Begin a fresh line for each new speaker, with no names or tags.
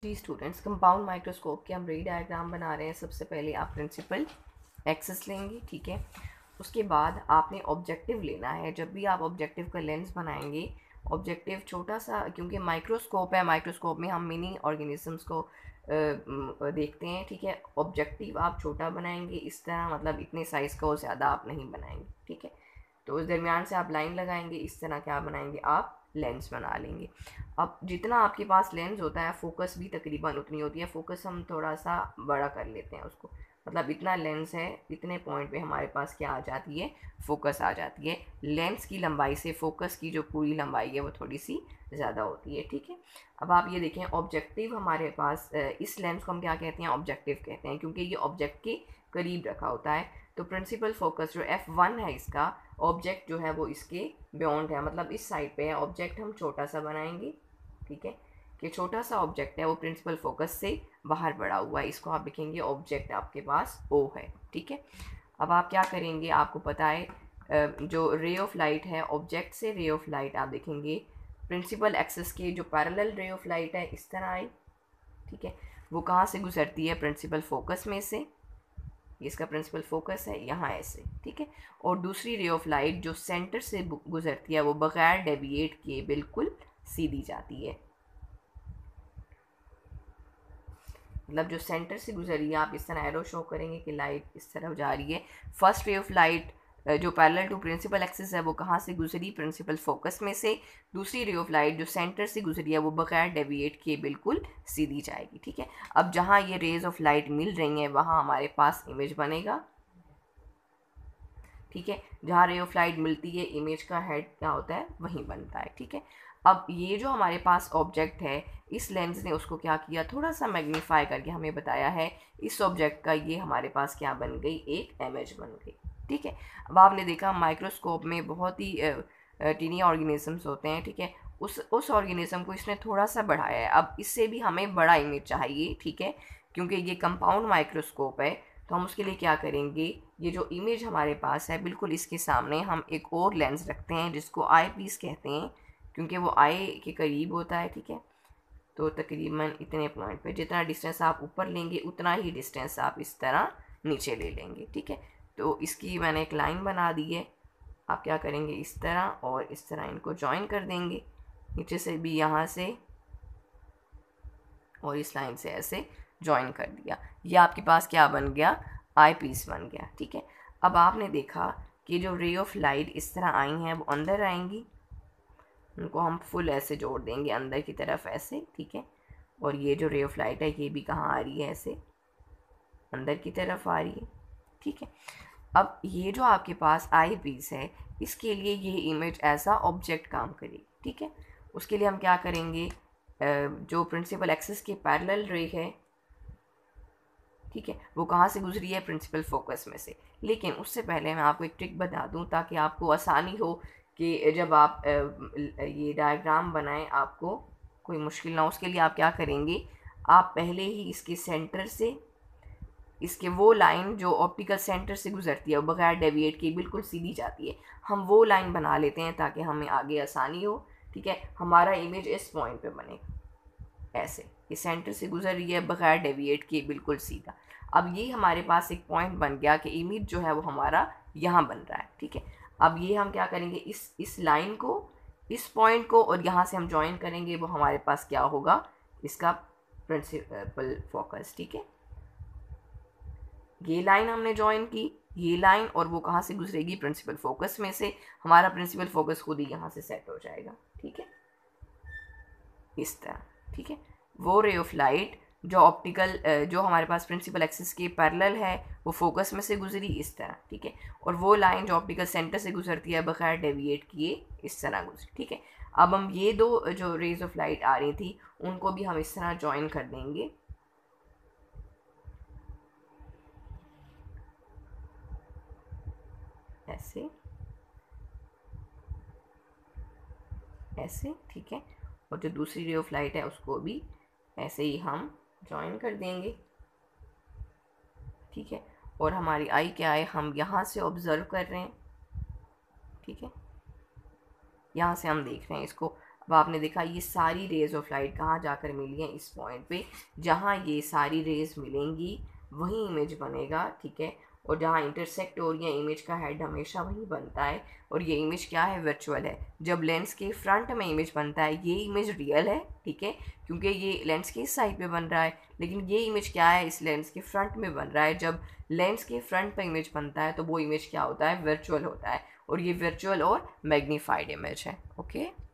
जी students, compound microscope के हम रे डायग्राम बना रहे हैं। सबसे पहले आप प्रिंसिपल एक्सिस लेंगे, ठीक है। उसके बाद आपने ऑब्जेक्टिव लेना है। जब भी आप ऑब्जेक्टिव का लेंस बनाएंगे, ऑब्जेक्टिव छोटा सा, क्योंकि माइक्रोस्कोप है, माइक्रोस्कोप में हम मिनी ऑर्गेनिजम्स को देखते हैं, ठीक है। ऑब्जेक्टिव आप छोटा बनाएंगे इस तरह, मतलब इतने साइज़ का और ज़्यादा आप नहीं बनाएंगे, ठीक है। तो उस दरमियान से आप लाइन लगाएंगे, इस तरह क्या बनाएंगे, आप लेंस बना लेंगे। अब जितना आपके पास लेंस होता है, फोकस भी तकरीबन उतनी होती है। फोकस हम थोड़ा सा बड़ा कर लेते हैं उसको, मतलब इतना लेंस है, इतने पॉइंट पे हमारे पास क्या आ जाती है, फोकस आ जाती है। लेंस की लंबाई से फोकस की जो पूरी लंबाई है वो थोड़ी सी ज़्यादा होती है, ठीक है। अब आप ये देखें, ऑब्जेक्टिव हमारे पास, इस लेंस को हम क्या कहते हैं, ऑब्जेक्टिव कहते हैं, क्योंकि ये ऑब्जेक्ट के करीब रखा होता है। तो प्रिंसिपल फोकस जो F1 है इसका, ऑब्जेक्ट जो है वो इसके बियॉन्ड है, मतलब इस साइड पे है। ऑब्जेक्ट हम छोटा सा बनाएंगे, ठीक है, कि छोटा सा ऑब्जेक्ट है वो प्रिंसिपल फोकस से बाहर बढ़ा हुआ है। इसको आप लिखेंगे ऑब्जेक्ट आपके पास O है, ठीक है। अब आप क्या करेंगे, आपको पता है जो रे ऑफ लाइट है, ऑब्जेक्ट से रे ऑफ लाइट आप देखेंगे प्रिंसिपल एक्सिस के जो पैरेलल रे ऑफ लाइट है इस तरह आई, ठीक है। वो कहाँ से गुजरती है, प्रिंसिपल फोकस में से। इसका प्रिंसिपल फोकस है यहाँ ऐसे, ठीक है। और दूसरी रे ऑफ लाइट जो सेंटर से गुजरती है वो बगैर डेविएट किए बिल्कुल सीधी जाती है, मतलब जो सेंटर से गुजरी है, आप इस तरह एरो शो करेंगे कि लाइट इस तरफ जा रही है। फर्स्ट रे ऑफ लाइट जो पैरेलल टू प्रिंसिपल एक्सिस है वो कहाँ से गुजरी, प्रिंसिपल फोकस में से। दूसरी रे ऑफ लाइट जो सेंटर से गुजरी है वो बगैर डेविएट किए बिल्कुल सीधी जाएगी, ठीक है। अब जहाँ ये रेज ऑफ लाइट मिल रही हैं वहाँ हमारे पास इमेज बनेगा, ठीक है। जहाँ रे ऑफ लाइट मिलती है, इमेज का हेड क्या होता है, वहीं बनता है, ठीक है। अब ये जो हमारे पास ऑब्जेक्ट है, इस लेंस ने उसको क्या किया, थोड़ा सा मैग्नीफाई करके हमें बताया है। इस ऑब्जेक्ट का ये हमारे पास क्या बन गई, एक इमेज बन गई, ठीक है। अब आपने देखा माइक्रोस्कोप में बहुत ही टीनी ऑर्गेनिजम्स होते हैं, ठीक है। उस ऑर्गेनिज्म को इसने थोड़ा सा बढ़ाया है। अब इससे भी हमें बड़ा इमेज चाहिए, ठीक है, क्योंकि ये कंपाउंड माइक्रोस्कोप है। तो हम उसके लिए क्या करेंगे, ये जो इमेज हमारे पास है बिल्कुल इसके सामने हम एक और लेंस रखते हैं जिसको आई पीस कहते हैं, क्योंकि वो आई के करीब होता है, ठीक है। तो तकरीबन इतने पॉइंट पे जितना डिस्टेंस आप ऊपर लेंगे उतना ही डिस्टेंस आप इस तरह नीचे ले लेंगे, ठीक है। तो इसकी मैंने एक लाइन बना दी है। आप क्या करेंगे, इस तरह और इस तरह इनको ज्वाइन कर देंगे, नीचे से भी यहाँ से और इस लाइन से ऐसे ज्वाइन कर दिया। ये आपके पास क्या बन गया, आई पीस बन गया, ठीक है। अब आपने देखा कि जो रे ऑफ लाइट इस तरह आई हैं वो अंदर आएंगी, उनको हम फुल ऐसे जोड़ देंगे अंदर की तरफ ऐसे, ठीक है। और ये जो रे ऑफ लाइट है ये भी कहाँ आ रही है, ऐसे अंदर की तरफ आ रही है, ठीक है। अब ये जो आपके पास आई पीस है, इसके लिए ये इमेज ऐसा ऑब्जेक्ट काम करेगी, ठीक है। उसके लिए हम क्या करेंगे, जो प्रिंसिपल एक्सिस के पैरेलल रे है, ठीक है, वो कहाँ से गुजरी है, प्रिंसिपल फोकस में से। लेकिन उससे पहले मैं आपको एक ट्रिक बता दूं ताकि आपको आसानी हो कि जब आप ये डायग्राम बनाएं आपको कोई मुश्किल ना हो। उसके लिए आप क्या करेंगे, आप पहले ही इसके सेंटर से, इसके वो लाइन जो ऑप्टिकल सेंटर से गुजरती है वो बगैर डेविएट की बिल्कुल सीधी जाती है, हम वो लाइन बना लेते हैं ताकि हमें आगे आसानी हो, ठीक है। हमारा इमेज इस पॉइंट पे बने ऐसे, ये सेंटर से गुजर रही है बगैर डेविएट किए बिल्कुल सीधा। अब ये हमारे पास एक पॉइंट बन गया कि इमेज जो है वो हमारा यहाँ बन रहा है, ठीक है। अब ये हम क्या करेंगे, इस लाइन को, इस पॉइंट को और यहाँ से हम ज्वाइन करेंगे, वो हमारे पास क्या होगा, इसका प्रिंसिपल फोकस, ठीक है। ये लाइन हमने ज्वाइन की, ये लाइन, और वो कहाँ से गुजरेगी, प्रिंसिपल फोकस में से। हमारा प्रिंसिपल फोकस खुद ही यहाँ से सेट हो जाएगा, ठीक है, इस तरह, ठीक है। वो रे ऑफ लाइट जो ऑप्टिकल जो हमारे पास प्रिंसिपल एक्सिस के पैरेलल है वो फोकस में से गुजरी इस तरह, ठीक है। और वो लाइन जो ऑप्टिकल सेंटर से गुजरती है बगैर डेविएट किए इस तरह गुजरी, ठीक है। अब हम ये दो जो रेज ऑफ लाइट आ रही थी उनको भी हम इस तरह ज्वाइन कर देंगे, ऐसे ऐसे, ठीक है। और जो दूसरी रे ऑफ लाइट है उसको भी ऐसे ही हम ज्वाइन कर देंगे, ठीक है। और हमारी आई क्या है, हम यहाँ से ऑब्ज़र्व कर रहे हैं, ठीक है, यहाँ से हम देख रहे हैं इसको। अब आपने देखा ये सारी रेज ऑफ लाइट कहाँ जाकर मिली हैं, इस पॉइंट पे। जहाँ ये सारी रेज मिलेंगी वही इमेज बनेगा, ठीक है। और जहाँ इंटरसेक्ट हो रही है इमेज का हेड हमेशा वही बनता है। और ये इमेज क्या है, वर्चुअल है। जब लेंस के फ्रंट में इमेज बनता है ये इमेज रियल है, ठीक है, क्योंकि ये लेंस की इस साइड पे बन रहा है। लेकिन ये इमेज क्या है, इस लेंस के फ्रंट में बन रहा है। जब लेंस के फ्रंट पे इमेज बनता है तो वो इमेज क्या होता है, वर्चुअल होता है। और ये वर्चुअल और मैग्नीफाइड इमेज है। ओके।